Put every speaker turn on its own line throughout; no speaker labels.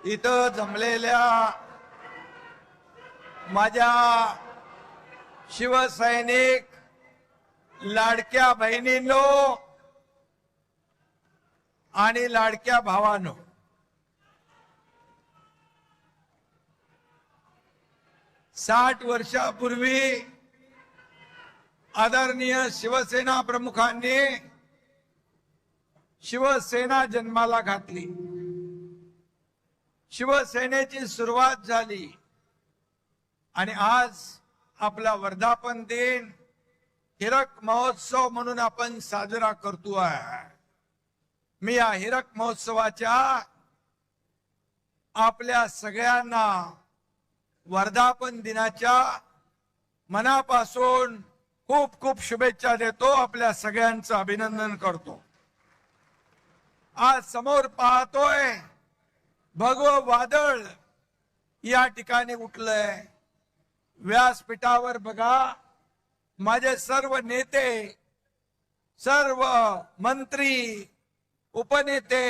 इथं जमलेल्या माझ्या शिवसैनिक लाडक्या बहिणींनो आणि लाडक्या भावांनो, साठ वर्षापूर्वी आदरणीय शिवसेना प्रमुखांनी शिवसेना जन्माला घातली, शिवसेनेची सुरुवात झाली आणि आज आपला वर्धापन दिन हिरक महोत्सव म्हणून आपण साजरा करतोय। मी या हिरक महोत्सवाच्या आपल्या सगळ्यांना वर्धापन दिनाच्या मनापासून खूप खूप शुभेच्छा देतो, आपल्या सगळ्यांचं अभिनंदन करतो। आज समोर पाहतोय भगवं वादळ या ठिकाणी उठलंय। व्यासपीठावर बघा माझे सर्व नेते, सर्व मंत्री, उपनेते,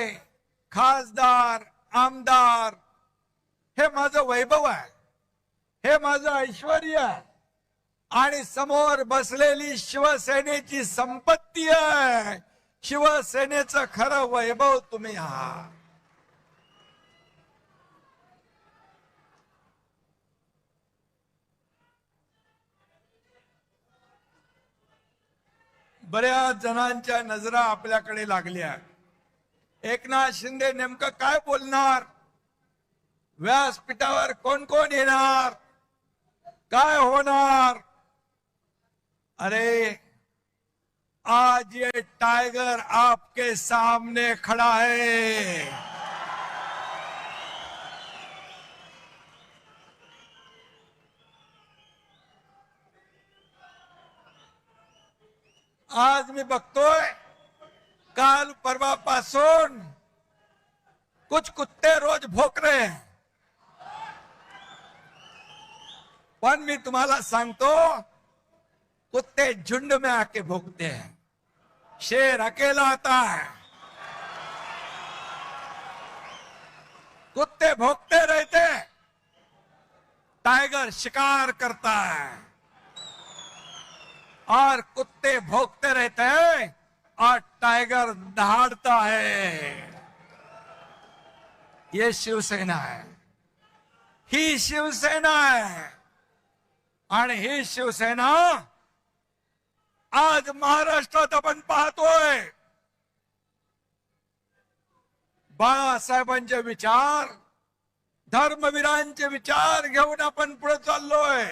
खासदार, आमदार, हे माझं वैभव आहे, हे माझं ऐश्वर्य आहे आणि समोर बसलेली शिवसेनेची संपत्ती आहे। शिवसेनेचं खरं वैभव तुम्ही आहात। बऱ्याच जणांच्या नजरा आपल्याकडे लागल्या। एकनाथ शिंदे नेमकं काय बोलणार, व्यासपीठावर कोण कोण येणार, काय होणार। अरे आज ये टाइगर आपके सामने खड़ा है। आज मी बघतोय काल परवापासून कुछ कुत्ते रोज भौंक रहे हैं, पण मी तुम्हाला सांगतो कुत्ते झुंड में आके भौंकते हैं, शेर अकेला आता है। कुत्ते भौंकते रहते, टाइगर शिकार करता है और कुत्ते भौंकते रहते हैं और टाइगर दहाड़ता है। ये शिवसेना है, ही शिवसेना है आणि ही शिवसेना आज महाराष्ट्रात आपण पाहतोय। बाळासाहेबांचे विचार, धर्मवीरांचे विचार घेऊन आपण पुढे चाललोय।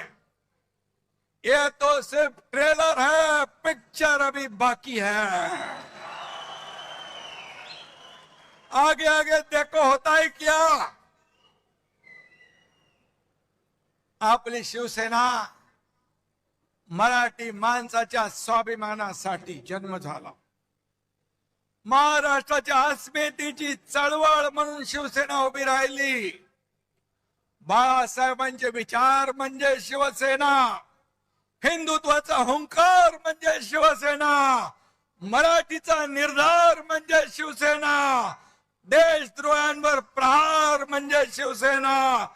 ये तो सिर्फ ट्रेलर है, पिक्चर अभी बाकी है। आगे आगे देखो होता है क्या। आपली शिवसेना मराठी माणसाच्या स्वाभिमानासाठी जन्म झाला। महाराष्ट्राच्या अस्मितेची चळवळ म्हणून शिवसेना उभी राहिली। बाळासाहेबांचे विचार म्हणजे शिवसेना, हिंदुत्वाचा हुंकार म्हणजे शिवसेना, मराठीचा निर्धार म्हणजे शिवसेना, देशद्रोहांवर प्रहार म्हणजे शिवसेना,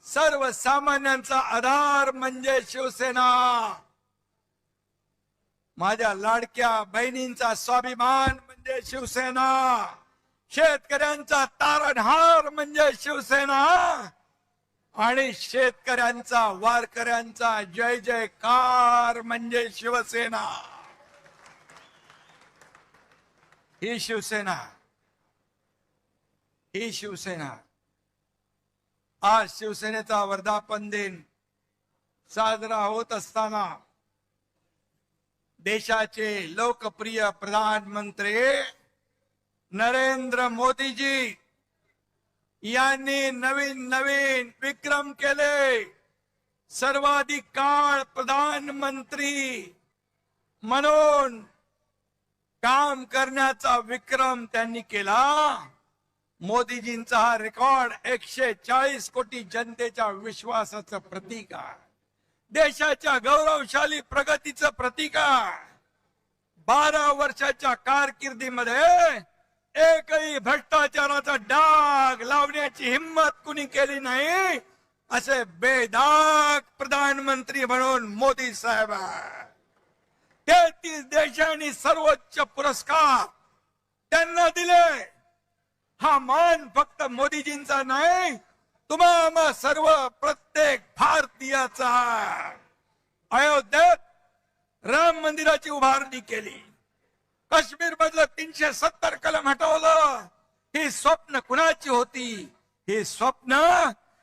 सर्वसामान्यांचा आधार म्हणजे शिवसेना, माझ्या लाडक्या बहिणींचा स्वाभिमान म्हणजे शिवसेना, शेतकऱ्यांचा तारणहार म्हणजे शिवसेना आणि शेतकऱ्यांचा, वारकऱ्यांचा जय जयकार म्हणजे शिवसेना। ही शिवसेना, ही शिवसेना। आज शिवसेनेचा वर्धापन दिन साजरा होत असताना देशाचे लोकप्रिय प्रधानमंत्री नरेंद्र मोदीजी यांनी नवीन नवीन विक्रम केले। सर्वाधिक काळ प्रधानमंत्री म्हणून काम करण्याचा विक्रम त्यांनी केला। मोदीजींचा हा रेकॉर्ड 140 कोटी जनतेच्या विश्वासाचं प्रतीक आहे, देशाच्या गौरवशाली प्रगतीचं प्रतीक आहे। 12 वर्षाच्या कारकिर्दीमध्ये एकही भ्रष्टाचाराचा डाग लावण्याची हिम्मत कुणी केली नाही, असे बेदाग प्रधानमंत्री म्हणून मोदी साहेब. 33 देशांनी सर्वोच्च पुरस्कार त्यांना दिले. हा मान फक्त मोदीजींचा नाही, तुम्हा सर्व प्रत्येक भारतीयाचा. अयोध्येत राम मंदिराची उभारणी केली, काश्मीर मधलं 370 कलम हटवलं. ही स्वप्न कुणाची होती? ही स्वप्न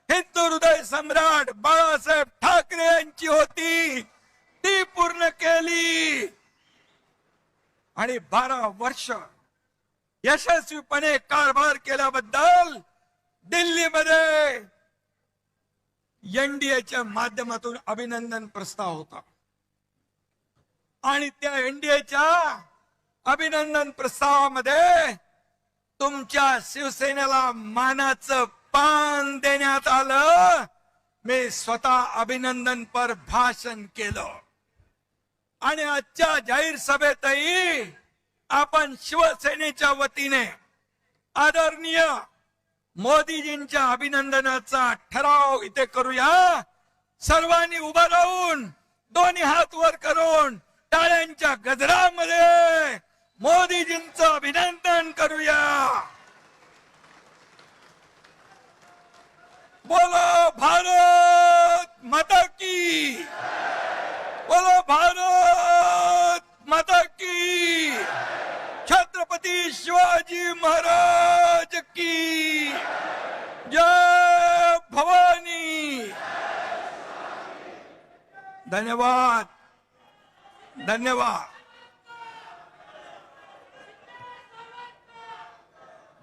हिंदू हृदय सम्राट बाळासाहेब ठाकरे यांची होती. ती पूर्ण केली आणि 12 वर्ष यशस्वीपणे कारभार केल्याबद्दल दिल्लीमध्ये एनडीएच्या माध्यमातून अभिनंदन प्रस्ताव होता. आणि त्या एनडीएच्या अभिनंदन प्रस्तावामध्ये तुमच्या शिवसेनेला मानाचं पान देण्यात आलं. मी स्वतः अभिनंदनपर भाषण केलं आणि आजच्या जाहीर सभेतही आपण शिवसेनेच्या वतीने आदरणीय मोदीजींच्या अभिनंदनाचा ठराव इथे करूया. सर्वांनी उभं राहून दोन्ही हात वर करून टाळ्यांच्या गजरामध्ये मोदीजींचं अभिनंदन करूया. बोलो भारत माता की, बोलो भारत माता की, छत्रपती शिवाजी महाराज की जय भवानी. धन्यवाद, धन्यवाद.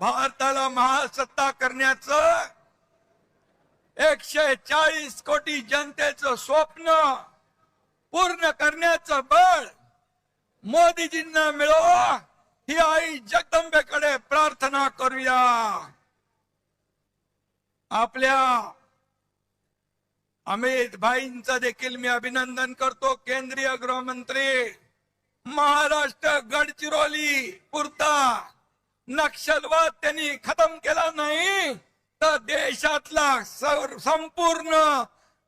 भारताला महासत्ता करण्याचं 140 कोटी जनतेचं स्वप्न पूर्ण करण्याचं बळ मोदीजींना मिळो, ही आई जगदंबेकडे प्रार्थना करूया. आपल्या अमित भाईंचं देखील मी अभिनंदन करतो. केंद्रीय गृहमंत्री, महाराष्ट्र गडचिरोली पुरता नक्षलवाद त्यांनी खतम केला नाही, तर देशातला संपूर्ण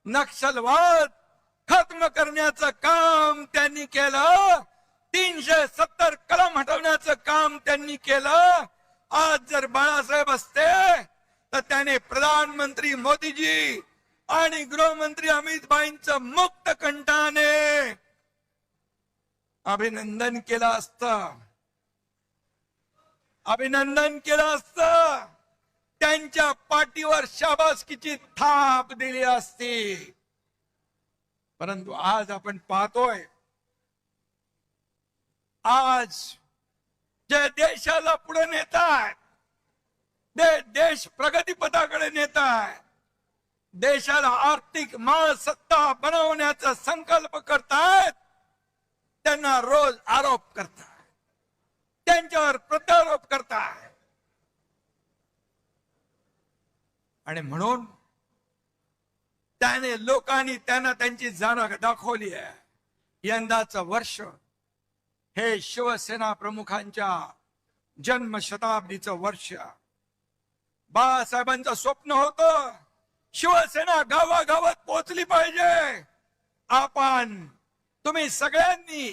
नक्षलवाद खत्म करण्याचं काम त्यांनी केलं. 370 कलम हटवण्याचं काम त्यांनी केलं. आज जर बाळासाहेब असते तर त्याने प्रधानमंत्री मोदीजी आणि गृहमंत्री अमित भाईंचं मुक्त कंठाने अभिनंदन केलं असतं, अभिनंदन केलं असतं. त्यांच्या पाठीवर शाबासकीची थाप दिली असती. परंतु आज आपण पाहतोय, आज जे देशाला पुढे नेताय, देश प्रगतीपथाकडे नेताय, देशाला आर्थिक महासत्ता बनवण्याचा संकल्प करतायत, त्यांना रोज आरोप करताय, त्यांच्यावर प्रत्यारोप करताय. आणि म्हणून त्याने लोकांनी त्यांना त्यांची जाण दाखवली आहे. यंदाचं वर्ष हे शिवसेना प्रमुखांच्या जन्मशताब्दीचं वर्ष. बाळासाहेबांचं स्वप्न होतं शिवसेना गावागावात पोहोचली पाहिजे. आपण तुम्ही सगळ्यांनी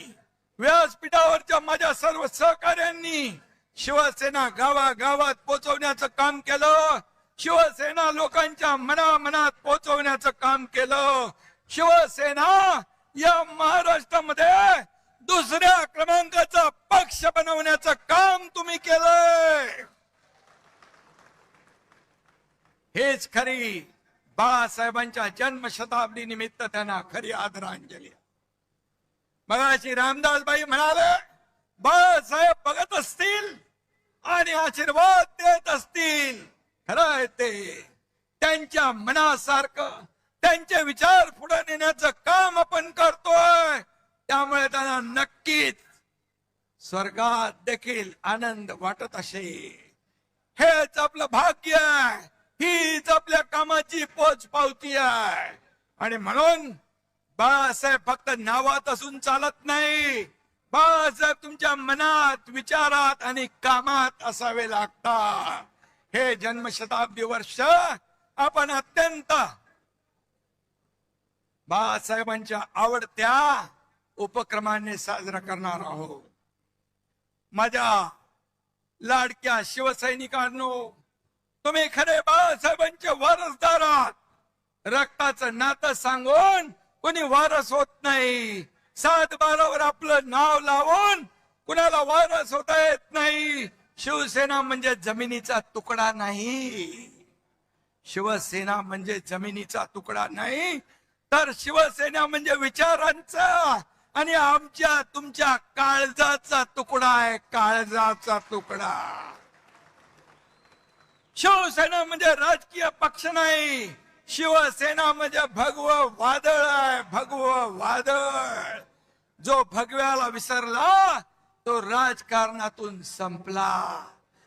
व्यासपीठावरच्या माझ्या सर्व सहकार्यांनी शिवसेना गावागावात पोहोचवण्याचं काम केलं. शिवसेना लोकांच्या मनामनात पोहोचवण्याचं काम केलं. शिवसेना या महाराष्ट्रामध्ये दुसऱ्या क्रमांकाचा पक्ष बनवण्याचं काम तुम्ही केलंय. हेच खरी बाळासाहेबांच्या जन्मशताब्दी निमित्त त्यांना खरी आदरांजली. मगाशी रामदासबाई म्हणाले, बाळासाहेब बघत असतील आणि आशीर्वाद देत असतील. खरं आहे ते. त्यांच्या मनासारखं त्यांचे विचार पुढे नेण्याचं काम आपण करतोय. त्यामुळे त्यांना नक्कीच स्वर्गात देखील आनंद वाटत असेल. हेच आपलं भाग्य आहे, हीच आपल्या कामाची पोचपावती आहे. आणि म्हणून बाळासाहेब फक्त नावात असून चालत नाही. बाळासाहेब तुमच्या मनात, विचारात आणि कामात असावे लागतात. हे जन्मशताब्दी वर्ष आपण अत्यंत बाळासाहेबांच्या आवडत्या उपक्रमाने साजरा करणार आहोत. माझ्या लाडक्या शिवसैनिकांनो, तुम्ही खरे बाळासाहेबांचे वारसदार आहात. रक्ताचं नातं सांगून कोणी वारस होत नाही. 7-12 आपलं नाव लावून कुणाला वारस होता येत नाही. शिवसेना म्हणजे जमिनीचा तुकडा नाही. शिवसेना म्हणजे जमिनीचा तुकडा नाही, तर शिवसेना म्हणजे विचारांचा आणि आमच्या तुमच्या काळजाचा तुकडा आहे. काळजाचा तुकडा. शिवसेना म्हणजे राजकीय पक्ष नाही. शिवसेना म्हणजे भगव वादळ आहे. भगव वादळ. जो भगव्याला विसरला तो राजकारणातून संपला.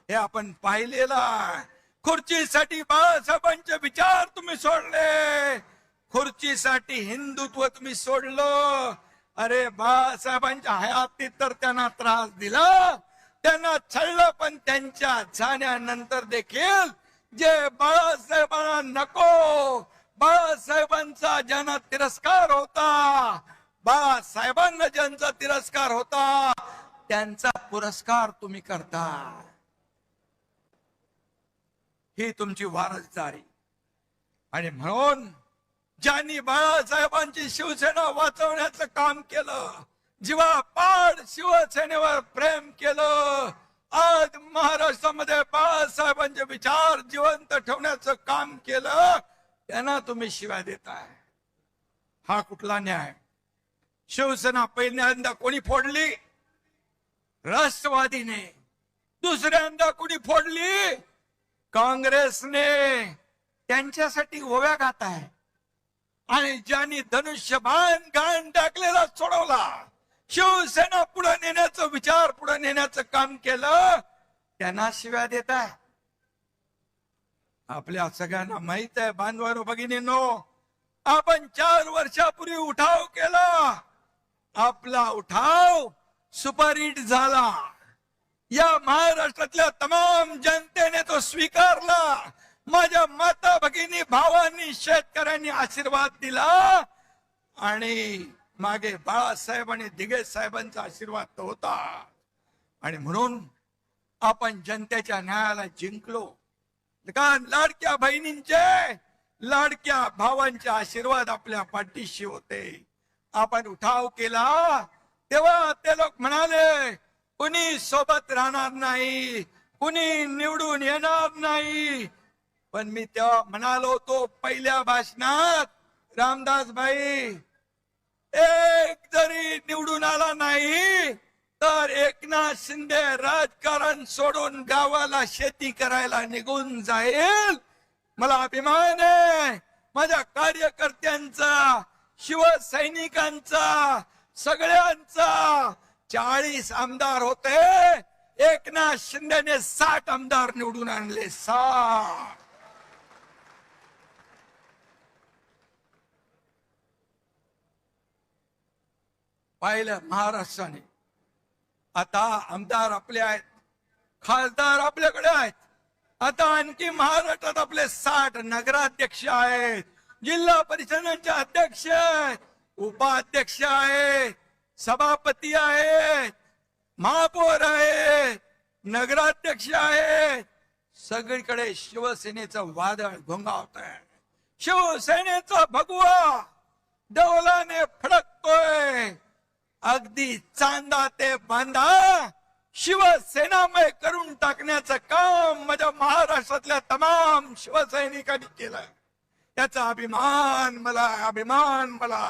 हे आपण पाहिलेलं आहे. खुर्चीसाठी बाळासाहेबांचे विचार तुम्ही सोडले. खुर्चीसाठी हिंदुत्व तुम्ही सोडलं. अरे बाळासाहेबांच्या हयातीत तर त्यांना त्रास दिला, त्यांना छळलं, पण त्यांच्या जाण्यानंतर देखील जे बाळासाहेबांना नको, बाळासाहेबांचा ज्यांना तिरस्कार होता, बाळासाहेबांना ज्यांचा तिरस्कार होता, त्यांचा पुरस्कार तुम्ही करता. ही तुमची वारसदारी. आणि म्हणून ज्यांनी बाळासाहेबांची शिवसेना वाचवण्याचं काम केलं, जीवापाड शिवसेनेवर प्रेम केलं, आज महाराष्ट्रामध्ये बाळासाहेबांचे विचार जिवंत ठेवण्याचं काम केलं, त्यांना तुम्ही शिव्या देताय. हा कुठला न्याय? शिवसेना पहिल्यांदा कोणी फोडली? राष्ट्रवादीने. दुसऱ्यांदा कोणी फोडली? काँग्रेसने. त्यांच्यासाठी ओव्या गाताय. आणि ज्यांनी धनुष्यबाण घाण टाकलेला सोडवला, शिवसेना पुढे नेण्याचं विचार पुढे नेण्याचं काम केलं, त्यांना शिव्या देत आहे. आपल्या सगळ्यांना माहित आहे बांधवांनो, भगिनींनो, आपण 4 वर्षापूर्वी उठाव केला. आपला उठाव सुपरहिट झाला. या महाराष्ट्रातल्या तमाम जनतेने तो स्वीकारला. माझ्या माता भगिनी भावांनी शेतकऱ्यांनी आशीर्वाद दिला. आणि मागे बाळासाहेब आणि दिघे साहेबांचा आशीर्वाद तो होता. आणि म्हणून आपण जनतेच्या न्यायाला जिंकलो. कारण लाडक्या बहिणींचे, लाडक्या भावांचे आशीर्वाद आपल्या पाठीशी होते. आपण उठाव केला तेव्हा ते लोक म्हणाले कुणी सोबत राहणार नाही, कुणी निवडून येणार नाही. पण मी तेव्हा म्हणालो होतो पहिल्या भाषणात, रामदास भाई, एक जरी निवडून आला नाही तर एकनाथ शिंदे राजकारण सोडून गावाला शेती करायला निघून जाईल. मला अभिमान आहे माझ्या कार्यकर्त्यांचा, शिवसैनिकांचा, सगळ्यांचा. 40 आमदार होते, एकनाथ शिंदेने 60 आमदार निवडून आणले. 60. पाहिलं महाराष्ट्राने. आता आमदार आपले आहेत, खासदार आपल्याकडे आहेत. आता आणखी महाराष्ट्रात आपले 60 नगराध्यक्ष आहेत, जिल्हा परिषदांचे अध्यक्ष आहेत, उपाध्यक्ष आहेत, सभापती आहेत, महापौर आहेत, नगराध्यक्ष आहेत. सगळीकडे शिवसेनेचं वादळ घोंगावत आहे. शिवसेनेचा भगवा डौलाने फडकतोय. अगदी चांदा ते बांधा शिवसेनामय करून टाकण्याचं काम माझ्या महाराष्ट्रातल्या तमाम शिवसैनिकांनी केलं. त्याचा अभिमान मला, अभिमान मला.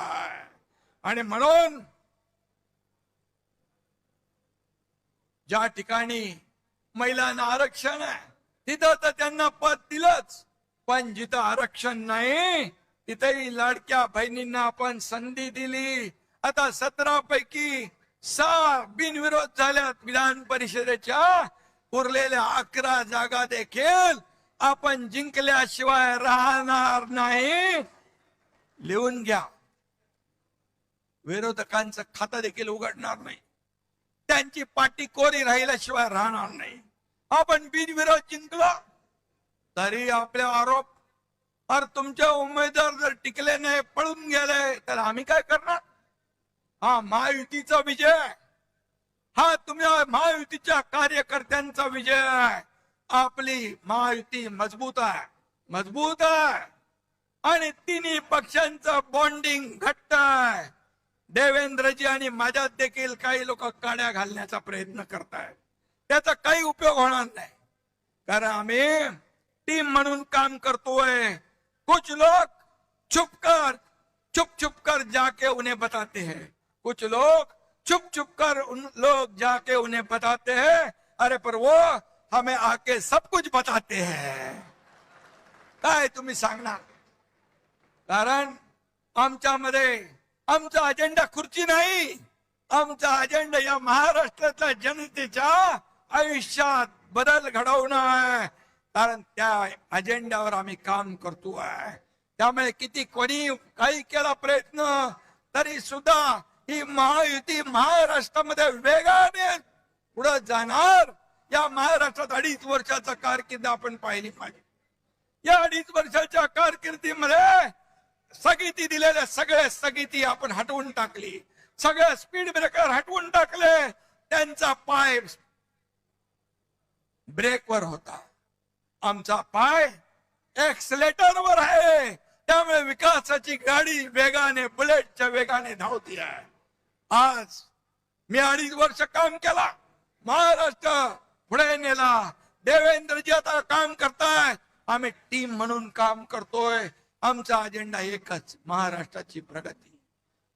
आणि म्हणून ज्या ठिकाणी महिलांना आरक्षण आहे तिथं तर त्यांना पद दिलंच, पण जिथं आरक्षण नाही तिथेही लाडक्या बहिणींना आपण संधी दिली. आता 17 पैकी 6 बिनविरोध झाल्यात विधान परिषदेच्या. उरलेल्या 11 जागा देखील आपण जिंकल्याशिवाय राहणार नाही. लिहून घ्या. विरोधकांचं खातं देखील उघडणार नाही. त्यांची पाठी कोरी राहिल्याशिवाय राहणार नाही. आपण बिनविरोध जिंकलो तरी आपले आरोप, अरे तुमचे उमेदवार जर टिकले नाही, पळून गेले, तर आम्ही काय करणार? हा महायुतीचा विजय, हा तुम्ही महायुतीच्या कार्यकर्त्यांचा विजय आहे. आपली महायुती मजबूत आहे, मजबूत आहे आणि तिन्ही पक्षांचं बॉन्डिंग घट्ट आहे. देवेंद्रजी आणि माझ्यात देखील काही लोक काड्या घालण्याचा प्रयत्न करतायत, त्याचा काही उपयोग होणार नाही. कारण आम्ही टीम म्हणून काम करतोय. कुछ लोग छुप कर जाके उन्हें बताते हैं, कुछ लोग छुप कर लोग जाके उन्हें बताते हैं, अरे पर वो हमें आके सब कुछ बताते हैं. काय तुम्ही सांगणार? कारण आमच्यामध्ये आमचा अजेंडा खुर्ची नाही, आमचा अजेंडा या महाराष्ट्रातल्या जनतेच्या आयुष्यात बदल घडवणं आहे. कारण त्या अजेंड्यावर आम्ही काम करतोय. त्यामुळे किती कोणी काही केला प्रयत्न तरी सुद्धा ही महायुती महाराष्ट्रामध्ये वेगाने पुढे जाणार. या महाराष्ट्रात 2.5 वर्षाचा कारकीर्द आपण पाहिली पाहिजे. या 2.5 वर्षाच्या कारकिर्दीमध्ये स्थगिती दिलेल्या सगळ्या स्थगिती आपण हटवून टाकली, सगळे स्पीड ब्रेकर हटवून टाकले. त्यांचा पाय ब्रेकवर होता, आमचा पाय एक्सलेटरवर आहे. त्यामुळे विकासाची गाडी वेगाने, बुलेटच्या वेगाने धावती आहे. आज मी 2.5 वर्ष काम केला, महाराष्ट्र पुढे नेला. देवेंद्रजी आता काम करताय, आम्ही टीम म्हणून काम करतोय. आमचा अजेंडा एकच, महाराष्ट्राची प्रगती,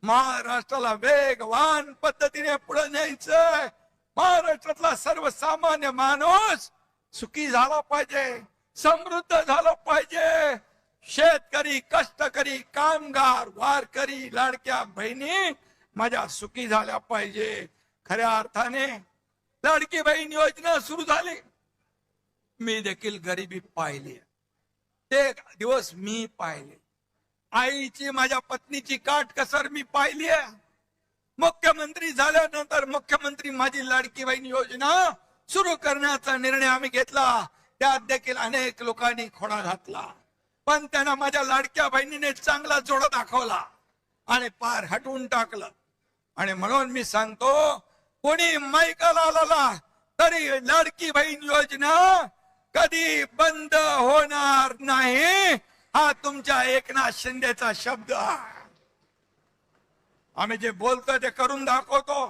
महाराष्ट्राला वेगवान पद्धतीने पुढे न्यायचंय. महाराष्ट्रातला सर्वसामान्य माणूस सुखी झाला पाहिजे, समृद्ध झाला पाहिजे. शेतकरी, कष्टकरी, कामगार, वारकरी, लाडक्या बहिणी माझ्या सुखी झाल्या पाहिजे. खऱ्या अर्थाने लाडकी बहीण योजना सुरू झाली, मी देखील गरिबी पाहिली, ते दिवस मी पाहिले. आईची, माझ्या पत्नीची काटकसर मी पाहिली आहे. मुख्यमंत्री झाल्यानंतर मुख्यमंत्री माझी लाडकी बहीण योजना सुरू करण्याचा निर्णय आम्ही घेतला. त्यात देखील अनेक लोकांनी खोडा घातला, पण त्यांना माझ्या लाडक्या बहिणीने चांगला जोडा दाखवला आणि पार हटवून टाकलं. आणि म्हणून मी सांगतो, कोणी माईकाला आला तरी लाडकी बहीण योजना कधी बंद होणार नाही, हा तुमच्या एकनाथ शिंदेचा शब्द आहे. आम्ही जे बोलतो ते करून दाखवतो.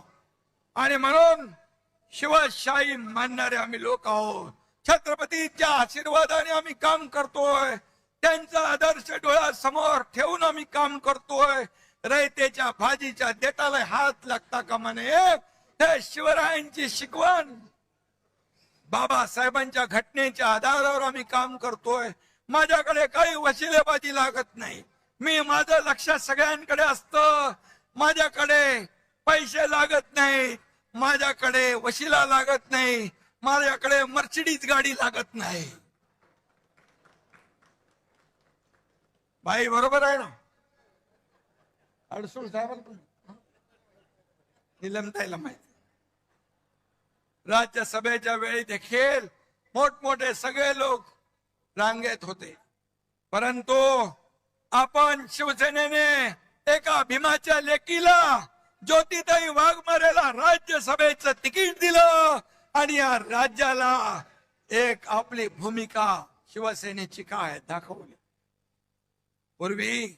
आणि म्हणून शिवशाही मानणारे आम्ही लोक आहोत. छत्रपतीच्या आशीर्वादाने आम्ही काम करतोय, त्यांचा आदर्श डोळ्यासमोर ठेवून आम्ही काम करतोय. रयतेच्या भाजीच्या देठाला हात लागता कामा नये, हे शिवरायांची शिकवण, बाबासाहेबांच्या घटनेच्या आधारावर आम्ही काम करतोय. माझ्याकडे काही वशिलेबाजी लागत नाही. मी, माझं लक्ष सगळ्यांकडे असतं. माझ्याकडे पैसे लागत नाही, माझ्याकडे वशिला लागत नाही, माझ्याकडे मर्सिडीज गाडी लागत नाही. बाई बरोबर आहे ना? अडसूळ साहेबांना, निलमताईला माहिती. राज्यसभेच्या वेळी देखील मोठमोठे सगळे लोक रांगेत होते, परंतु आपण शिवसेनेने एका भीमाच्या लेकीला, ज्योतिताई वाघमारेला राज्यसभेचं तिकीट दिलं आणि या राज्याला एक आपली भूमिका शिवसेनेची काय दाखवली. पूर्वी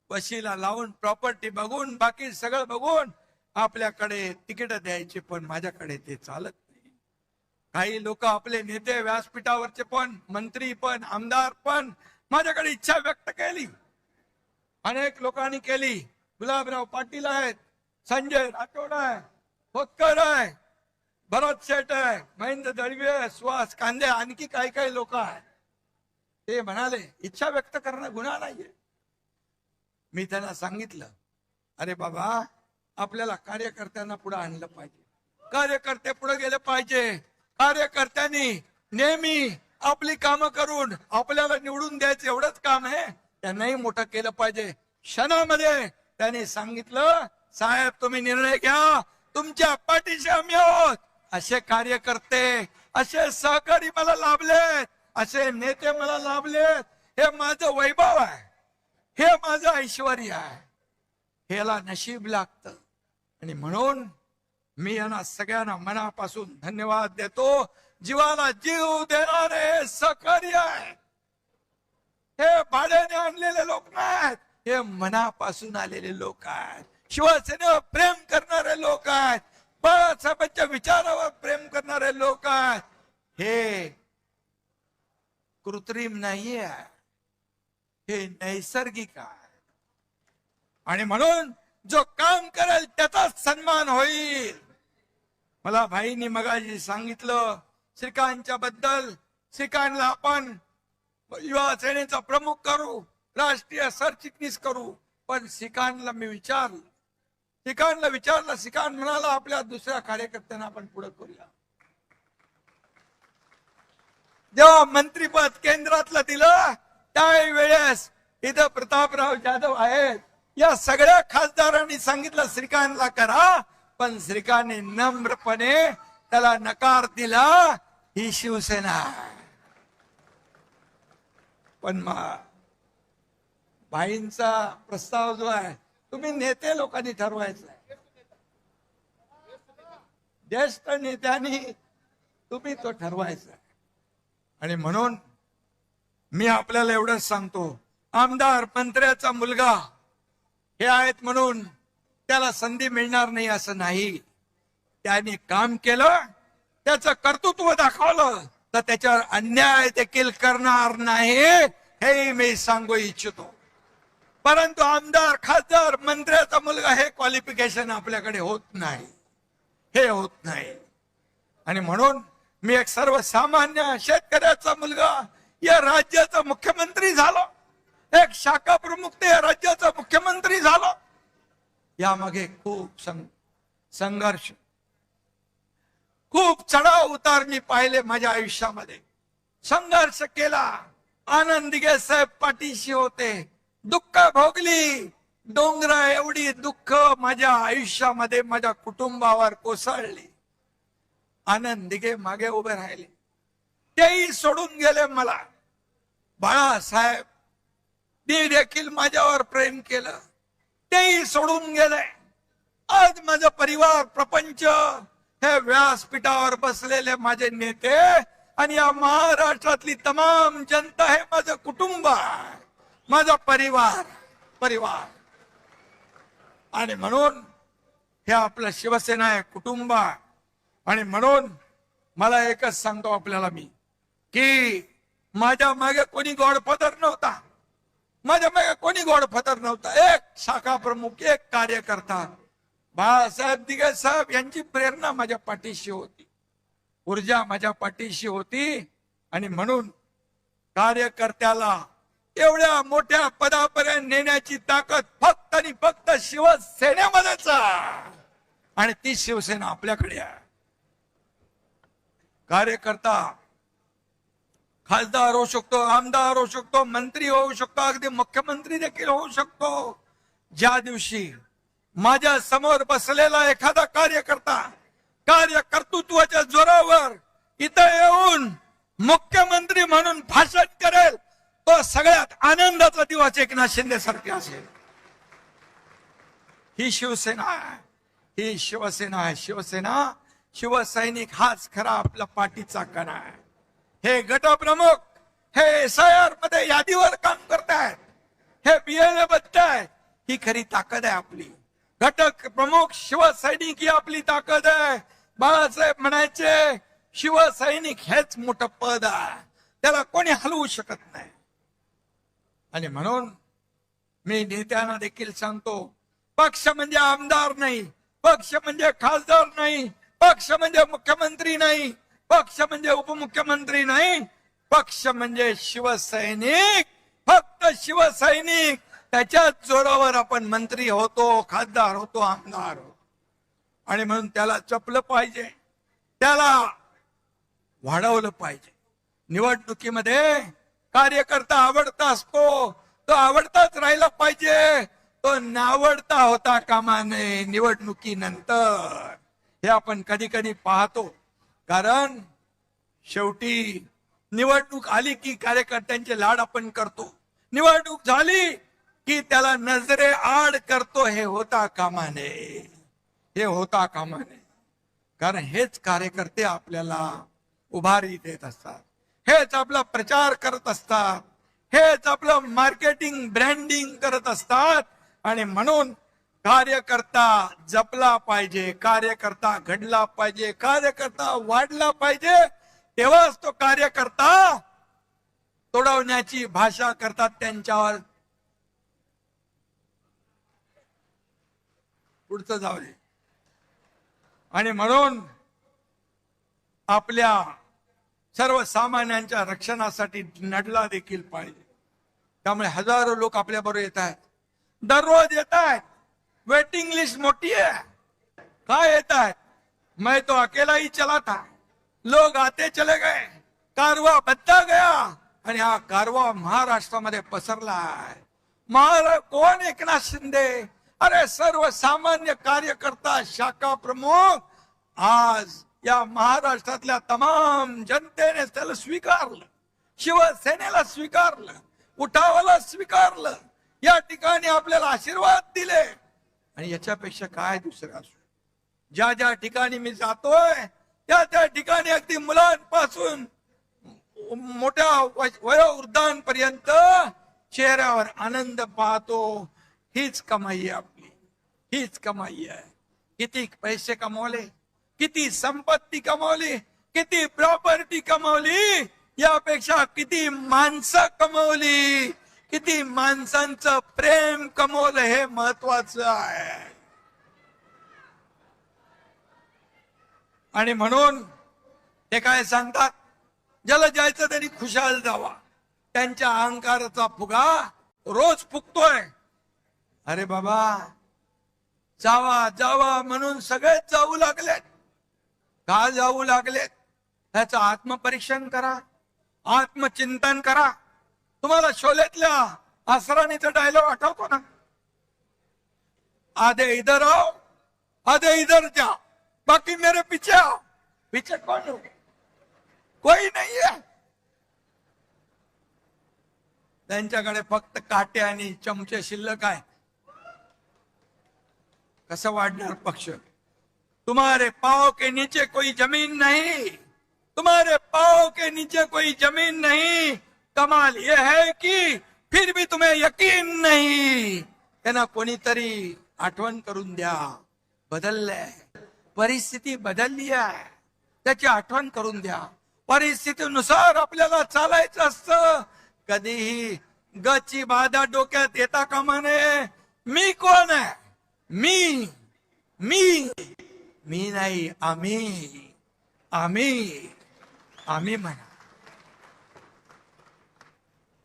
वशिला लावून, प्रॉपर्टी बघून, बाकी सगळं बघून आपल्याकडे तिकीट द्यायचे, पण माझ्याकडे ते चालत नाही. काही लोक, आपले नेते, व्यासपीठावरचे पण, मंत्री पण, आमदार पण माझ्याकडे इच्छा व्यक्त केली, अनेक लोकांनी केली. गुलाबराव पाटील आहेत, संजय राठोड आहे, खोतकर आहे, भरत शेठ आहे, महेंद्र दळवे, सुहास कांदे, आणखी काही काही लोक आहेत. ते म्हणाले इच्छा व्यक्त करणं गुन्हा नाहीये. मी त्यांना सांगितलं, अरे बाबा, आपल्याला कार्यकर्त्यांना पुढे आणलं पाहिजे, कार्यकर्ते पुढे गेले पाहिजे. कार्यकर्त्यांनी नेहमी आपली कामं करून आपल्याला निवडून द्यायचं एवढंच काम आहे, त्यांनाही मोठं केलं पाहिजे. क्षणामध्ये त्यांनी सांगितलं, साहेब तुम्ही निर्णय घ्या, तुमच्या पाठीशी आम्ही आहोत. असे कार्यकर्ते, असे सहकारी मला लाभलेत, असे नेते मला लाभलेत. हे माझं वैभव आहे, हे माझं ऐश्वर आहे. ह्याला नशीब लागतं. आणि म्हणून मी यांना सगळ्यांना मनापासून धन्यवाद देतो. जीवाला जीव देणारे सहकारी आहे. हे भाड्याने आणलेले लोक नाहीत, हे मनापासून आलेले लोक आहेत. शिवसेनेवर प्रेम करणारे लोक आहेत, बाळासाहेबांच्या विचारावर प्रेम करणारे लोक आहेत. हे कृत्रिम नाहीये, हे नैसर्गिक आहे. आणि म्हणून जो काम करेल त्याचाच सन्मान होईल. मला भाईंनी मगाशी सांगितलं श्रीकांतच्या बद्दल. श्रीकांतला आपण युवा सेनेचा प्रमुख करू, राष्ट्रीय सरचिटणीस करू. पण श्रीकांतला मी विचारलं, श्रीकांत म्हणाला आपल्या दुसऱ्या कार्यकर्त्यांना आपण पुढे करूया. जेव्हा मंत्रीपद केंद्रातलं दिलं त्यावेळेस इथं प्रतापराव जाधव आहेत, या सगळ्या खासदारांनी सांगितलं श्रीकांतला करा. पण श्रीकांतने नम्रपणे त्याला नकार दिला. ही शिवसेना. पण भाईंचा प्रस्ताव जो आहे तुम्ही नेते लोकांनी ठरवायचा आहे, ज्येष्ठ नेत्यांनी तुम्ही तो ठरवायचा आहे. आणि म्हणून मी आपल्याला एवढंच सांगतो, आमदार मंत्र्याचा मुलगा हे आहेत म्हणून त्याला संधी मिळणार नाही असं नाही. त्याने काम केलं, त्याचं कर्तृत्व दाखवलं तर त्याच्यावर अन्याय देखील करणार नाही, हे मी सांगू इच्छितो. परंतु आमदार, खासदार, मंत्र्याचा मुलगा हे क्वालिफिकेशन आपल्याकडे होत नाही, हे होत नाही. आणि म्हणून मी एक सर्वसामान्य शेतकऱ्याचा मुलगा या राज्याचा मुख्यमंत्री झालो, एक शाखा प्रमुख ते या राज्याचा मुख्यमंत्री झालो. यामागे खूप संघर्ष, खूप चढाव उतार मी पाहिले माझ्या आयुष्यामध्ये. संघर्ष केला. आनंद दिघे साहेब पाठीशी होते. दुःख भोगली. डोंगरा एवढी दुःख माझ्या आयुष्यामध्ये माझ्या कुटुंबावर कोसळली. आनंद दिघे मागे उभे राहिले, तेही सोडून गेले मला. बाळासाहेब देखील माझ्यावर प्रेम केलं, तेही सोडून गेले. आज माझा परिवार, प्रपंच, हे व्यासपीठावर बसलेले माझे नेते आणि या महाराष्ट्रातली तमाम जनता हे माझं कुटुंब आहे, माझा परिवार. आणि म्हणून हे आपलं शिवसेना आहे, कुटुंब आहे. आणि म्हणून मला एकच सांगतो आपल्याला मी, की माझ्या मागे कोणी गॉडफादर नव्हता, माझ्या मागे कोणी गॉडफादर नव्हता. एक शाखा प्रमुख, एक कार्यकर्ता, बाळासाहेब दिघे साहेब यांची प्रेरणा माझ्या पाठीशी होती, ऊर्जा माझ्या पाठीशी होती. आणि म्हणून कार्यकर्त्याला एवढ्या मोठ्या पदापर्यंत नेण्याची ताकद फक्त आणि फक्त शिवसेनेमध्येच आहे. आणि ती शिवसेना आपल्याकडे आहे. कार्यकर्ता खासदार होऊ शकतो, आमदार होऊ शकतो, मंत्री होऊ शकतो, अगदी मुख्यमंत्री देखील होऊ शकतो. ज्या दिवशी माझ्या समोर बसलेला एखादा कार्यकर्ता कार्यकर्तृत्वाच्या जोरावर इथं येऊन मुख्यमंत्री म्हणून भाषण करेल, तो सगळ्यात आनंदाचा दिवस एकनाथ शिंदे सारखे असेल. ही शिवसेना आहे, ही शिवसेना आहे. शिवसेना, शिवसैनिक हाच खरा आपला पाठीचा कणा आहे. हे गटप्रमुख, हे SIR मध्ये यादीवर काम करतायत, हे BLA बघतायत, ही खरी ताकद आहे आपली. घटक प्रमुख शिवसैनिक ही आपली ताकद आहे. बाळासाहेब म्हणायचे शिवसैनिक हेच मोठं पद आहे, त्याला कोणी हलवू शकत नाही. आणि म्हणून मी नेत्यांना देखील सांगतो, पक्ष म्हणजे आमदार नाही, पक्ष म्हणजे खासदार नाही, पक्ष म्हणजे मुख्यमंत्री नाही, पक्ष म्हणजे उपमुख्यमंत्री नाही, पक्ष म्हणजे शिवसैनिक, फक्त शिवसैनिक. त्याच्याच जोरावर आपण मंत्री होतो, खासदार होतो, आमदार होतो. आणि म्हणून त्याला जपलं पाहिजे, त्याला वाढवलं पाहिजे. निवडणुकीमध्ये कार्यकर्ता आवडता असतो, तो आवडताच राहिला पाहिजे, तो नावडता होता कामा नये निवडणुकीनंतर. हे आपण कधी कधी पाहतो. कारण शेवटी निवडणूक आली की कार्यकर्त्यांचे लाड आपण करतो, निवडणूक झाली की त्याला नजरे आड करतो. हे होता कामा नये, हे होता कामा नये. कारण हेच कार्यकर्ते आपल्याला उभारी देत असतात, हेच आपला प्रचार करत असतात, हेच आपलं मार्केटिंग ब्रँडिंग करत असतात. आणि म्हणून कार्यकर्ता जपला पाहिजे, कार्यकर्ता घडला पाहिजे, कार्यकर्ता वाढला पाहिजे. तेव्हाच तो कार्यकर्ता तोडवण्याची भाषा करतात त्यांच्यावर. पुढचं जाऊ दे. आणि म्हणून आपल्या सर्वसामान्यांच्या रक्षणासाठी लढला देखील पाहिजे. त्यामुळे हजारो लोक आपल्या बरोबर येत आहेत, दररोज येत आहेत. वेटिंग लिस्ट मोठी है. काय येत आहेत? मैं तो अकेला ही चला था, लोग आते चले गए, कारवा बदला गया. आणि हा कारवा महाराष्ट्रामध्ये पसरला आहे. कोण एकनाथ शिंदे? अरे सर्वसामान्य कार्यकर्ता, शाखा प्रमुख. आज या महाराष्ट्रातल्या तमाम जनतेने त्याला स्वीकारलं, शिवसेनेला स्वीकारलं, उठावाला स्वीकारलं, या ठिकाणी आपल्याला आशीर्वाद दिले. आणि याच्यापेक्षा काय दुसरं असू? ज्या ज्या ठिकाणी मी जातोय त्या त्या ठिकाणी अगदी मुलांपासून मोठ्या वयोवृद्धांपर्यंत चेहऱ्यावर आनंद पाहतो. हीच कमाई आहे आपली, हीच कमाई आहे. किती पैसे कमवले, किती संपत्ती कमवली, किती प्रॉपर्टी कमवली, यापेक्षा किती माणसं कमवली, किती माणसांचं प्रेम कमवलं हे महत्वाचं आहे. आणि म्हणून ते काय सांगतात, ज्याला जायचं त्यांनी खुशाल जावा. त्यांच्या अहंकाराचा फुगा रोज फुगतोय. अरे बाबा, जावा जावा म्हणून सगळेच जाऊ लागलेत. का जाऊ लागलेत? त्याचं आत्मपरीक्षण करा, आत्मचिंतन करा. तुम्हाला शोलेतल्या असराणीचा डायलॉग आठवतो ना? आधे इधर आओ, आधे इधर जाओ, बाकी मेरे पीछे आओ. पीछे कौन हो? कोई नहीं है. त्यांच्याकडे फक्त काटे आणि चमचे शिल्लक आहे. कसं वाढणार पक्ष? तुम्हारे पाव के नीचे कोई जमीन नहीं, तुम्हारे पाव के नीचे कोई जमीन नहीं. कमाल यह है कि फिर भी तुम्हें यकीन नहीं. त्यांना कोणीतरी आठवण करून द्या. बदललंय, परिस्थिती बदलली आहे, त्याची आठवण करून द्या. परिस्थितीनुसार आपल्याला चालायचं असतं. कधीही गची बाधा डोक्यात येता कामा नये. मी कोण आहे? मी मी मी नाही, आम्ही आम्ही आम्ही म्हणा.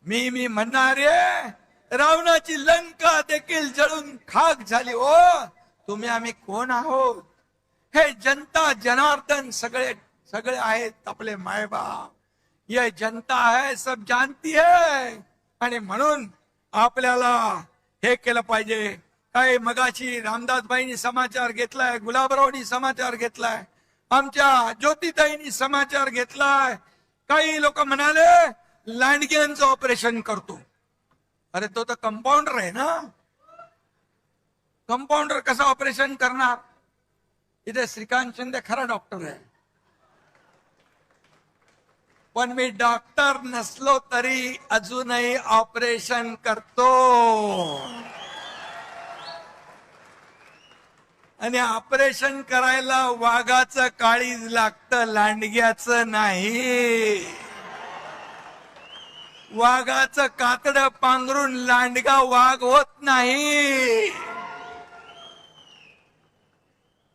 मी म्हणणारे रावणाची लंका देखील जळून खाक झाली. ओ तुम्ही आम्ही कोण आहोत? हे जनता जनार्दन सगळे सगळे आहेत आपले मायबाप. ये जनता है, सब जानती है. आणि म्हणून आपल्याला हे केलं पाहिजे. काही मगाशी रामदासबाईंनी समाचार घेतलाय, गुलाबरावनी समाचार घेतलाय, आमच्या ज्योतिताईंनी समाचार घेतलाय. काही लोक म्हणाले लांडग्यांचं ऑपरेशन करतो. अरे तो तर कंपाऊंडर आहे ना, कंपाऊंडर कसं ऑपरेशन करणार? इथे श्रीकांत शिंदे खरा डॉक्टर आहे, पण मी डॉक्टर नसलो तरी अजूनही ऑपरेशन करतो. आणि ऑपरेशन करायला वाघाचं काळीज लागतं, लांडग्याचं नाही. वाघाचं कातड पांघरून लांडगा वाघ होत नाही.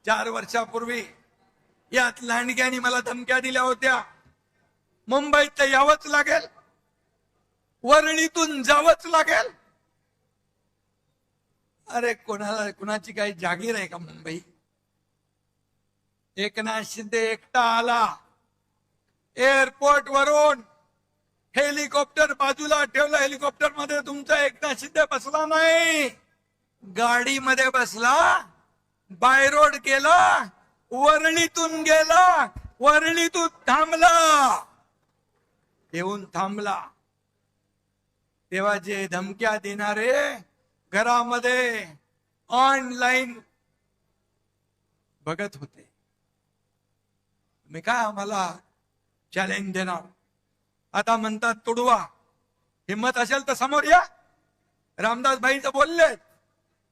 4 वर्षापूर्वी यात लांडग्यानी मला धमक्या दिल्या होत्या. मुंबईत यावंच लागेल, वरळीतून जावंच लागेल. अरे कुणाची काही जागीर आहे का मुंबई? एकनाथ शिंदे एकटा आला, एअरपोर्ट वरून हेलिकॉप्टर बाजूला ठेवलं. हेलिकॉप्टर मध्ये तुमचा एकनाथ शिंदे बसला नाही, गाडीमध्ये बसला, बाय रोड गेला, वरळीतून गेला, वरळीतून थांबला, येऊन थांबला. तेव्हा जे धमक्या देणारे घरामध्ये ऑनलाईन बघत होते, मी काय आम्हाला चॅलेंज देणार. आता म्हणतात तुडवा, हिम्मत असेल तर समोर या. रामदास भाईच बोलले,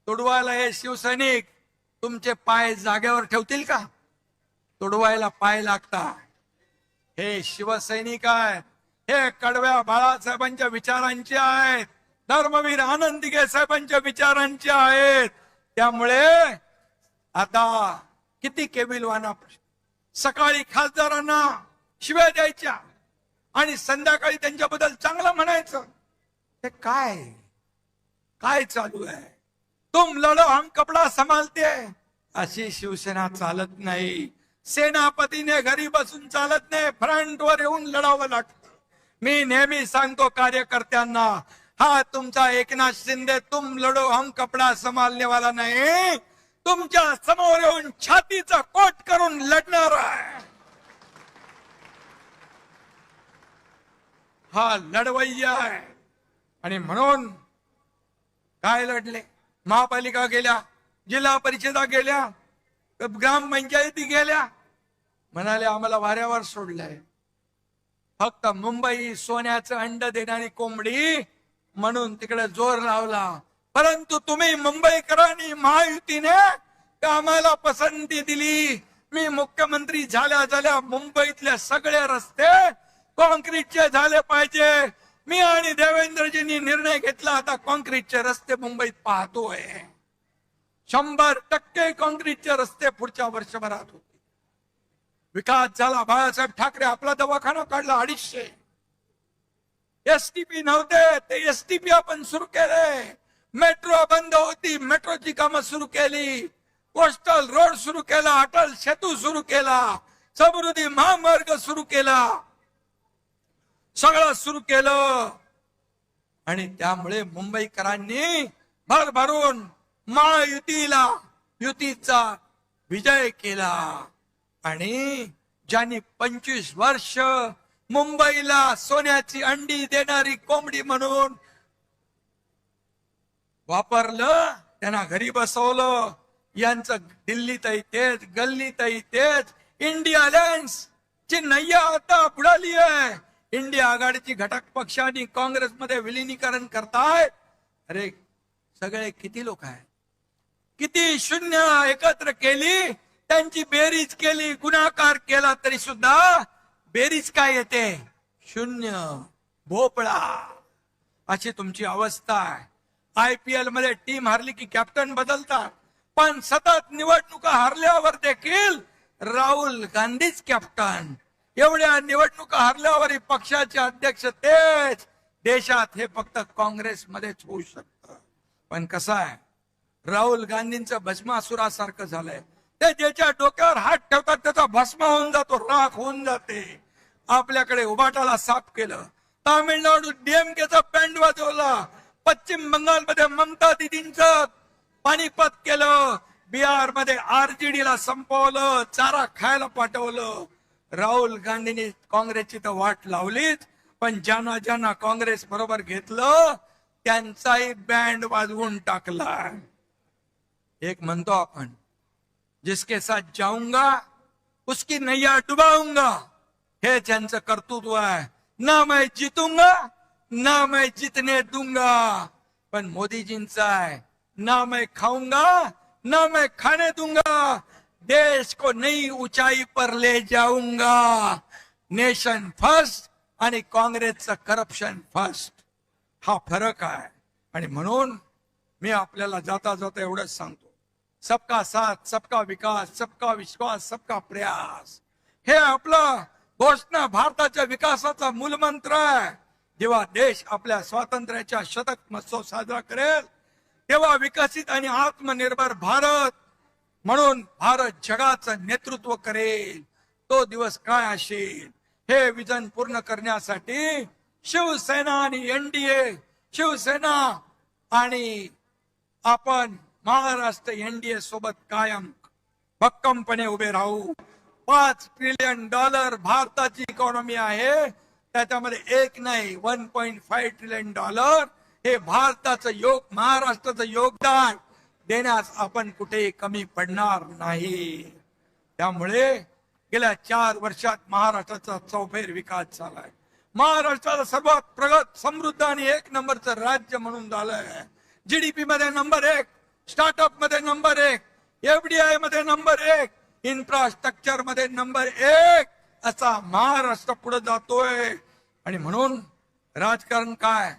तुडवायला हे शिवसैनिक तुमचे पाय जागेवर ठेवतील का? तुडवायला पाय लागतात. हे शिवसैनिक आहेत, हे कडव्या बाळासाहेबांच्या विचारांचे आहेत, धर्मवीर आनंद दिघे साहेबांच्या विचारांचे आहेत. त्यामुळे आता किती केविलवाना, सकाळी खासदारांना शिव्या द्यायच्या आणि संध्याकाळी त्यांच्याबद्दल चांगलं म्हणायचं. हे काय काय चालू आहे? तुम लढो हम कपडा संभालते, अशी शिवसेना चालत नाही. सेनापतीने घरी बसून चालत नाही, फ्रंटवर येऊन लढावं लागतं. मी नेहमी सांगतो कार्यकर्त्यांना, हा तुमचा एकनाथ शिंदे तुम लढो हम कपडा संभालने वाला नाही, तुमच्या समोर येऊन छातीचा कोट करून लढणार आहे. हा लढवय्या आहे. आणि म्हणून काय लढले? महापालिका गेल्या, जिल्हा परिषदा गेल्या, ग्रामपंचायती गेल्या, म्हणाले आम्हाला वाऱ्यावर सोडलंय. फक्त मुंबई सोन्याचं अंड देणारी कोंबडी म्हणून तिकडे जोर लावला. परंतु तुम्ही मुंबईकरांनी महायुतीने आम्हाला पसंती दिली. मी मुख्यमंत्री झाल्या मुंबईतले सगळे रस्ते कॉन्क्रीटचे झाले पाहिजे. मी आणि देवेंद्रजींनी निर्णय घेतला, आता कॉन्क्रीटचे रस्ते मुंबईत पाहतोय. 100% कॉन्क्रीटचे रस्ते पुढच्या वर्षभरात होते. विकास झाला. बाळासाहेब ठाकरे आपला दवाखाना काढला 250. एसटीपी नव्हते, ते एसटीपी आपण सुरू केले. मेट्रो बंद होती, मेट्रोची कामं सुरू केली. कोस्टल रोड सुरू केला, अटल सेतू सुरू केला, समृद्धी महामार्ग सुरू केला, सगळं सुरू केलं. आणि त्यामुळे मुंबईकरांनी भरभरून महायुतीला, युतीचा विजय केला. आणि ज्यांनी 25 वर्ष मुंबईला सोन्याची अंडी देणारी कोंबडी म्हणून वापरलं, त्यांना घरी बसवलं. यांचं दिल्लीतही तेच, गल्लीतही तेच. इंडिया अलायन्स ची नय्या आता बुडाली आहे. इंडिया आघाडीची घटक पक्षांनी काँग्रेसमध्ये विलिनीकरण करतायत. अरे सगळे किती लोक आहेत, किती शून्य एकत्र केली, त्यांची बेरीज केली, गुणाकार केला तरी सुद्धा बेरीज काय येते? शून्य, भोपळा. अशी तुमची अवस्था आहे. IPL मध्ये टीम हारली की कॅप्टन बदलतात, पण सतत निवडणुका हारल्यावर देखील राहुल गांधीच कॅप्टन. एवढ्या निवडणुका हारल्यावर पक्षाचे अध्यक्ष तेच. देशात हे फक्त काँग्रेसमध्येच होऊ शकतं. पण कसं आहे, राहुल गांधींचं भस्मासुरासारखं झालंय. ते ज्याच्या डोक्यावर हात ठेवतात त्याचा भस्म होऊन जातो, राख होऊन जाते. आपल्याकडे उबाटाला साफ केलं, तामिळनाडू DMKचा बँड वाजवला, पश्चिम बंगालमध्ये ममता दिदींचं पाणीपत केलं, बिहार मध्ये RJD ला संपवलं, चारा खायला पाठवलं. राहुल गांधींनी काँग्रेसची तर वाट लावलीच, पण ज्यांना ज्यांना काँग्रेस बरोबर घेतलं त्यांचाही बँड वाजवून टाकला. एक म्हणतो आपण, जिसके साथ जाऊंगा उसकी नैया डुबाऊंगा, हे त्यांचं कर्तृत्व आहे. ना मैं जीतूंगा ना मैं जीतने दूंगा. पण मोदीजींचा आहे, ना मैं खाऊंगा ना मैं खाने दूंगा, देश को नई ऊंचाई पर ले जाऊंगा. नेशन फर्स्ट आणि काँग्रेसचं करप्शन फर्स्ट, हा फरक आहे. आणि म्हणून मी आपल्याला जाता जाता एवढंच सांगतो, सबका साथ, सबका विकास, सबका विश्वास, सबका प्रयास, हे आपलं घोषणा भारताच्या विकासाचा मूलमंत्र आहे. जेव्हा देश आपल्या स्वातंत्र्याच्या शतक महोत्सव साजरा करेल, तेव्हा विकसित आणि आत्मनिर्भर भारत म्हणून भारत जगाचं नेतृत्व करेल. तो दिवस काय असेल, हे विजन पूर्ण करण्यासाठी शिवसेना आणि NDA, शिवसेना आणि आपण महाराष्ट्र NDA सोबत कायम भक्कमपणे उभे राहू. $5 ट्रिलियन भारताची इकॉनॉमी आहे, त्याच्यामध्ये एक नाही 1.5 ट्रिलियन हे भारताचं महाराष्ट्राचं योगदान देण्यास आपण कुठेही कमी पडणार नाही. त्यामुळे गेल्या 4 वर्षात महाराष्ट्राचा चौफेर विकास झालाय. महाराष्ट्राला सर्वात प्रगत, समृद्ध आणि 1 नंबरचं राज्य म्हणून झालंय. जीडीपी मध्ये नंबर 1, स्टार्टअप मध्ये नंबर 1, एफडीआय मध्ये नंबर 1, इन्फ्रास्ट्रक्चर मध्ये नंबर 1 असा महाराष्ट्र पुढे जातोय. आणि म्हणून राजकारण काय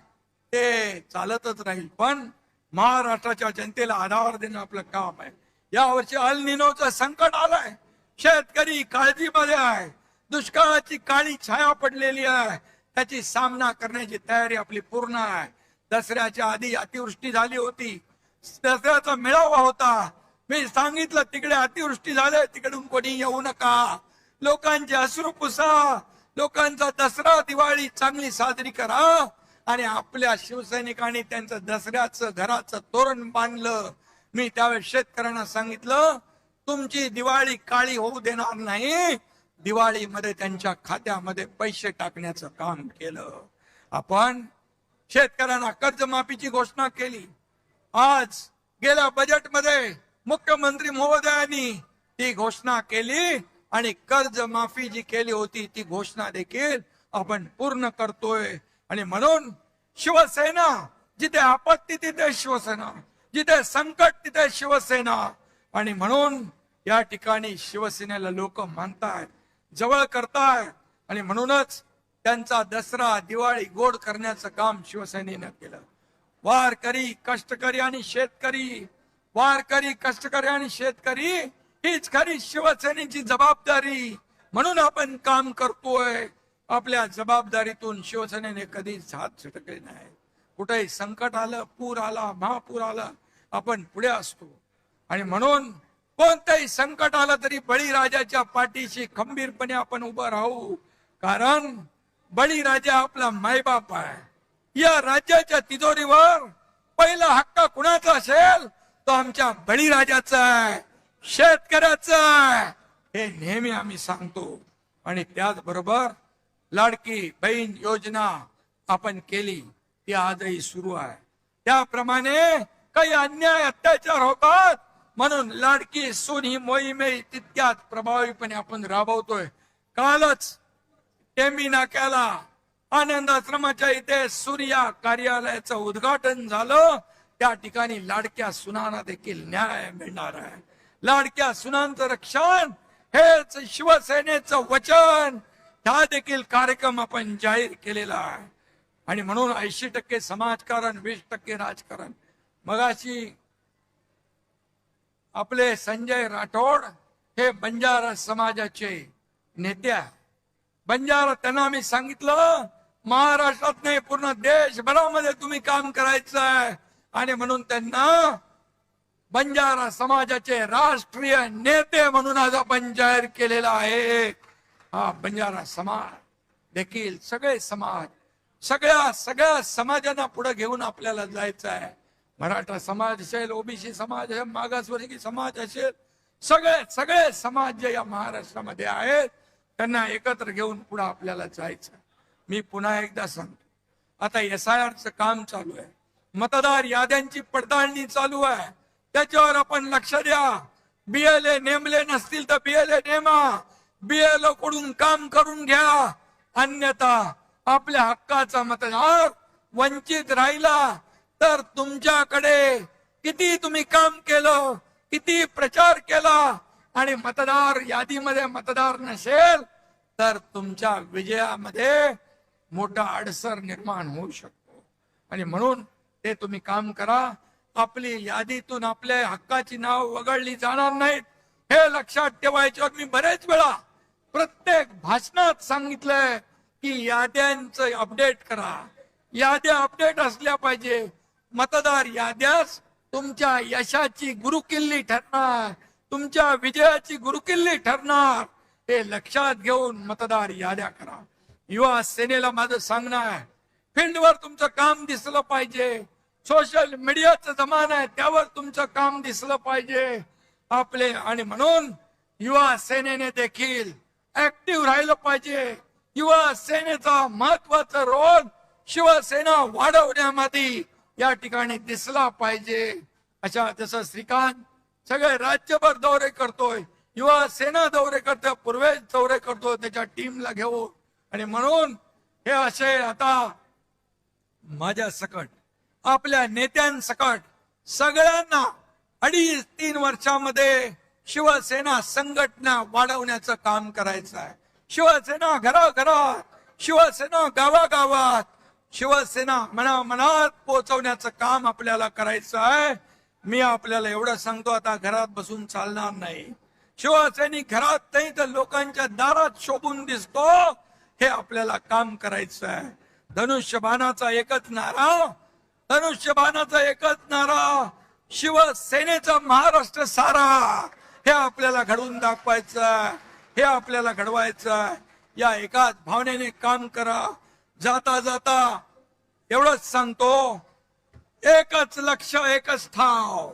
ते चालतच राहील, पण महाराष्ट्राच्या जनतेला आधार देणं आपलं काम आहे. यावर्षी अल निनोचं संकट आलंय, शेतकरी काळजीमध्ये आहे, दुष्काळाची काळी छाया पडलेली आहे, त्याची सामना करण्याची तयारी आपली पूर्ण आहे. दसऱ्याच्या आधी अतिवृष्टी झाली होती, दसऱ्याचा मेळावा होता, मी सांगितलं तिकडे अतिवृष्टी झाली, तिकडून कोणी येऊ नका, लोकांचे अश्रू पुसा, लोकांचा दसरा दिवाळी चांगली साजरी करा. आणि आपल्या शिवसैनिकांनी त्यांचं दसऱ्याचं घराचं तोरण बांधलं. मी त्यावेळेस शेतकऱ्यांना सांगितलं, तुमची दिवाळी काळी होऊ देणार नाही, दिवाळीमध्ये त्यांच्या खात्यामध्ये पैसे टाकण्याचं काम केलं. आपण शेतकऱ्यांना कर्जमाफीची घोषणा केली. आज गेल्या बजेटमध्ये मुख्यमंत्री महोदयांनी ती घोषणा केली आणि कर्जमाफी जी केली होती ती घोषणा देखील आपण पूर्ण करतोय. आणि म्हणून शिवसेना, जिथे आपत्ती तिथे शिवसेना, जिथे संकट तिथे शिवसेना. आणि म्हणून या ठिकाणी शिवसेनेला लोक मानतायत, जवळ करतायत. आणि म्हणूनच त्यांचा दसरा दिवाळी गोड करण्याचं काम शिवसेनेनं केलं. वारकरी, कष्टकरी आणि शेतकरी, वारकरी, कष्टकरी आणि शेतकरी हीच खरी शिवसेनेची जबाबदारी. म्हणून आपण काम करतोय. आपल्या जबाबदारीतून शिवसेनेने कधीच हात झटकले नाही. कुठेही संकट आलं, पूर आला, महापूर आला, आपण पुढे असतो. आणि म्हणून कोणतंही संकट आलं तरी बळीराजाच्या पाठीशी खंबीरपणे आपण उभं राहू. कारण बळीराजा आपला मायबाप आहे. या राज्याच्या तिजोरीवर पहिला हक्क कुणाचा असेल तो आमच्या बळीराजाचा आहे, शेतकऱ्याचा आहे, हे नेहमी आम्ही सांगतो. आणि त्याचबरोबर लाडकी बहीण योजना आपण केली, ती आजही सुरू आहे. त्याप्रमाणे काही अन्याय अत्याचार होतात म्हणून लाडकी सून ही मोहीमही तितक्याच प्रभावीपणे आपण राबवतोय. कालच टेंबी नाक्याला आनंद आश्रमाच्या इथे सूर्या कार्यालयाचं उद्घाटन झालं. त्या ठिकाणी लाडक्या सुनांना देखील न्याय मिळणार आहे. लाडक्या सुनांचं रक्षण हेच शिवसेनेचं वचन. हा देखील कार्यक्रम आपण जाहीर केलेला आहे. आणि म्हणून 80% समाजकारण, 20% राजकारण. मगाशी आपले संजय राठोड हे बंजारा समाजाचे नेते आहे. बंजारा, त्यांना मी सांगितलं महाराष्ट्रात नाही पूर्ण देशभरामध्ये तुम्ही काम करायचं आहे. आणि म्हणून त्यांना बंजारा समाजाचे राष्ट्रीय नेते म्हणून आज आपण जाहीर केलेला आहे. हा बंजारा समाज देखील सगळे समाज, सगळ्या समाजांना पुढे घेऊन आपल्याला जायचं आहे. मराठा समाज असेल, ओबीसी समाज असेल, मागासवर्गीय समाज असेल, सगळे समाज जे या महाराष्ट्रामध्ये आहेत त्यांना एकत्र घेऊन पुढे आपल्याला जायचं. मी पुन्हा एकदा सांगतो, आता SIRचं काम चालू आहे, मतदार याद्यांची पडताळणी चालू आहे. त्याच्यावर आपण लक्ष द्या. BLA नेमले नसतील तर BLA नेमा, BLO कडून काम करून घ्या. अन्यथा आपल्या हक्काचा मतदार वंचित राहिला तर तुमच्याकडे किती तुम्ही काम केलं, किती प्रचार केला आणि मतदार यादीमध्ये मतदार नसेल तर तुमच्या विजयामध्ये मोठा अडसर निर्माण होऊ शकतो. आणि म्हणून ते तुम्ही काम करा. आपली यादीतून आपल्या हक्काची नाव वगळली जाणार नाहीत हे लक्षात ठेवायचं. मी बरेच वेळा प्रत्येक भाषणात सांगितलंय की याद्यांचं अपडेट करा. याद्या अपडेट असल्या पाहिजे. मतदार याद्यास तुमच्या यशाची गुरुकिल्ली ठरणार, तुमच्या विजयाची गुरुकिल्ली ठरणार. हे लक्षात घेऊन मतदार याद्या करा. युवा सेनेला माझं सांगणं आहे, फील्डवर तुमचं काम दिसलं पाहिजे. सोशल मीडियाचा जमाना आहे, त्यावर तुमचं काम दिसलं पाहिजे. आपले, आणि म्हणून युवा सेनेने देखील ऍक्टिव्ह राहिलं पाहिजे. युवा सेनेचा महत्वाचा रोल शिवसेना वाढवण्यामध्ये या ठिकाणी दिसला पाहिजे. अशा जसं श्रीकांत सगळे राज्यभर दौरे करतोय, युवा सेना दौरे करतोय, पूर्वेश दौरे करतोय त्याच्या टीमला घेऊन. आणि म्हणून हे असे आता माझ्या सकट आपल्या नेत्यांसकट सगळ्यांना 2.5-3 वर्षामध्ये शिवसेना संघटना वाढवण्याचं काम करायचं आहे. शिवसेना घराघरात, शिवसेना गावागावात, शिवसेना मनामनात पोहोचवण्याचं काम आपल्याला करायचं आहे. मी आपल्याला एवढं सांगतो, आता घरात बसून चालणार नाही. शिवसैनिक घरात नाही तर लोकांच्या दारात शोभून दिसतो, हे आपल्याला काम करायचं आहे. धनुष्यबाणाचा एकच नारा, धनुष्यबाणाचा एकच नारा, शिवसेनेचा महाराष्ट्र सारा, हे आपल्याला घडवून दाखवायचं, हे आपल्याला घडवायचं. या एकाच भावनेने काम करा. जाता जाता एवढंच सांगतो, एकच लक्ष एकच ठाव,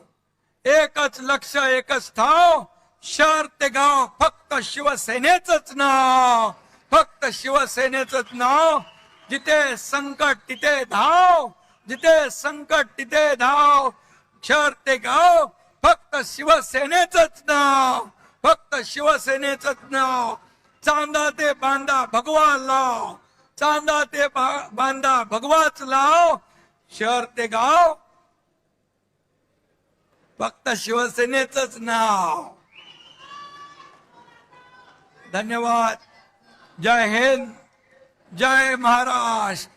एकच लक्ष एकच ठाव, शहर ते गाव फक्त शिवसेनेचंच नाव, फक्त शिवसेनेचंच नाव. जिथे संकट तिथे धाव, जिथे संकट तिथे धाव, शहर ते गाव फक्त शिवसेनेचंच नाव, फक्त शिवसेनेचंच नाव. चांदा ते बांधा भगवा लाव, चांदा ते बांधा भगवाच लाव, शहर ते गाव फक्त शिवसेनेचंच नाव. धन्यवाद. जय हिंद, जय महाराष्ट्र.